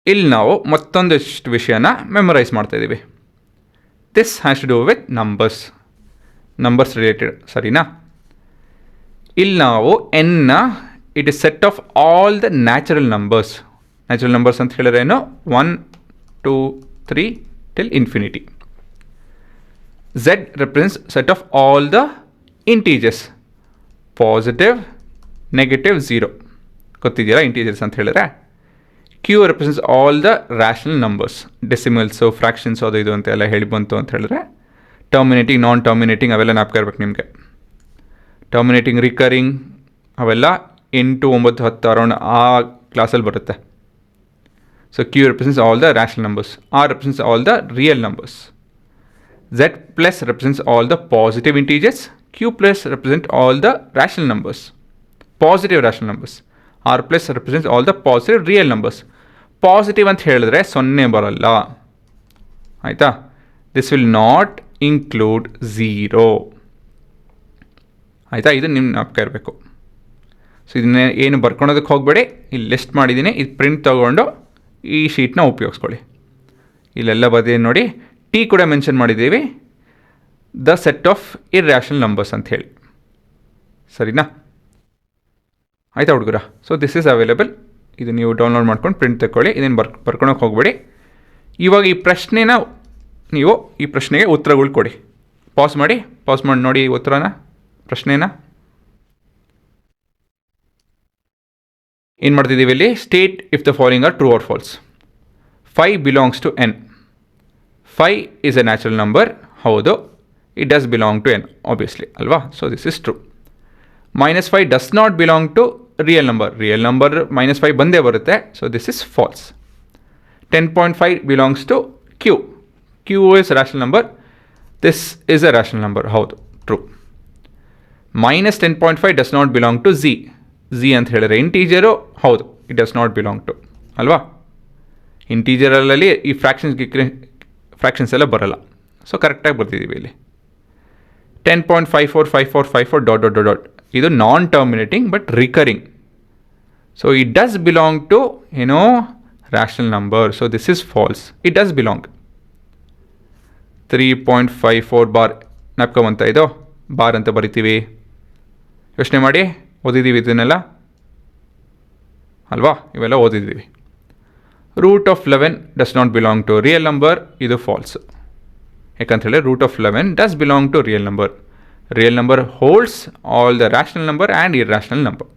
ಇಲ್ಲಿ ನಾವು ಮತ್ತೊಂದಿಷ್ಟು ವಿಷಯನ ಮೆಮೊರೈಸ್ ಮಾಡ್ತಾಯಿದ್ದೀವಿ. This has to do with numbers related, ಸರಿನಾ? ಇಲ್ಲಿ ನಾವು ಎನ್ನ it is set of all the natural numbers ಅಂತ ಹೇಳಿದ್ರೇನು 1 2 3 till infinity. Z represents set of all the integers, positive, negative, 0. ಗೊತ್ತಿದೆಯಲ್ಲ integers ಅಂತ ಹೇಳಿದ್ರೆ. Q represents all the rational numbers, decimals, fractions, ಅದು ಇದು ಅಂತೆಲ್ಲ ಹೇಳಿ ಬಂತು ಅಂತ ಹೇಳಿದ್ರೆ. ಟರ್ಮಿನೇಟಿಂಗ್, ನಾನ್ ಟರ್ಮಿನೇಟಿಂಗ್ ಅವೆಲ್ಲ ನಾಪ್ಕಿರ್ಬೇಕು ನಿಮಗೆ. ಟರ್ಮಿನೇಟಿಂಗ್, ರಿಕರಿಂಗ್ ಅವೆಲ್ಲ 8 9 10 ಅರೌಂಡ್ ಆ ಕ್ಲಾಸಲ್ಲಿ ಬರುತ್ತೆ. So Q represents all the rational numbers. R represents all the real numbers. Z plus represents all the positive integers. Q plus represents all the rational numbers, positive rational numbers. R plus represents all the positive real numbers. Positive ಅಂತ ಹೇಳಿದ್ರೆ 0 ಬರಲ್ಲ, ಆಯಿತಾ? This will not include 0, ಆಯಿತಾ? ಇದು ನಿಮ್ಮ ಜ್ಞಾಪಕ ಇರಬೇಕು. So ಇದನ್ನ ಏನು ಬರ್ಕೊಳೋದಕ್ಕೆ ಹೋಗಬೇಡಿ. ಇಲ್ಲಿ ಲಿಸ್ಟ್ ಮಾಡಿದ್ದೀನಿ, ಇದು ಪ್ರಿಂಟ್ ತೊಗೊಂಡು ಈ ಶೀಟ್ನ ಉಪಯೋಗಿಸ್ಕೊಳ್ಳಿ. ಇಲ್ಲೆಲ್ಲ ಬರ್ತೀನಿ ನೋಡಿ. ಟಿ ಕೂಡ ಮೆನ್ಷನ್ ಮಾಡಿದ್ದೀವಿ, the set of irrational numbers ಅಂತ ಹೇಳಿ, ಸರಿನಾ? ಆಯಿತಾ ಹುಡುಗರ? So this is available. ಇದು ನೀವು ಡೌನ್ಲೋಡ್ ಮಾಡ್ಕೊಂಡು ಪ್ರಿಂಟ್ ತಗೊಳ್ಳಿ. ಇದನ್ನು ಬರ್ಕೊಳಕ್ಕೆ ಹೋಗಬೇಡಿ. ಇವಾಗ ಈ ಪ್ರಶ್ನೆನ ನೀವು ಈ ಪ್ರಶ್ನೆಗೆ ಉತ್ತರಗಳು ಕೊಡಿ. ಪಾಸ್ ಮಾಡಿ ನೋಡಿ ಉತ್ತರನ, ಪ್ರಶ್ನೆನ ಏನು ಮಾಡ್ತಿದ್ದೀವಿ ಇಲ್ಲಿ. State if the following are true or false. 5 belongs to n. 5 is a natural number, ಹೌದು. It does belong to n, obviously, ಅಲ್ವಾ? So this is true. -5 does not belong to real number -5 ಬಂದೇ ಬರುತ್ತೆ. So this is false. 10.5 belongs to q is rational number, this is a rational number, ಹೌದು, true. -10.5 does not belong to Z ಅಂತ ಹೇಳಿದ್ರೆ integer, ಹೌದು, it does not belong to, ಅಲ್ವಾ? ಇಂಟೀಜರಲ್ಲಿ ಈ fractions ಎಲ್ಲ ಬರಲ್ಲ. ಸೊ ಕರೆಕ್ಟಾಗಿ ಬರ್ತಿದ್ದೀವಿ ಇಲ್ಲಿ. 10.54 ... ಇದು non terminating but recurring. So it does belong to rational number. So this is false. It does belong. 3.54 bar ನಾಪ್ಕೊಂಬಂತ ಇದು ಬಾರ್ ಅಂತ ಬರಿತೀವಿ. ಯೋಚನೆ ಮಾಡಿ, ಓದಿದ್ದೀವಿ ಇದನ್ನೆಲ್ಲ, ಅಲ್ವಾ? ಇವೆಲ್ಲ ಓದಿದ್ದೀವಿ. √11 does not belong to real number, ಇದು ಫಾಲ್ಸ್. ಯಾಕಂತ ಹೇಳಿ √11 does belong to real number. Real number holds all the rational number and irrational number.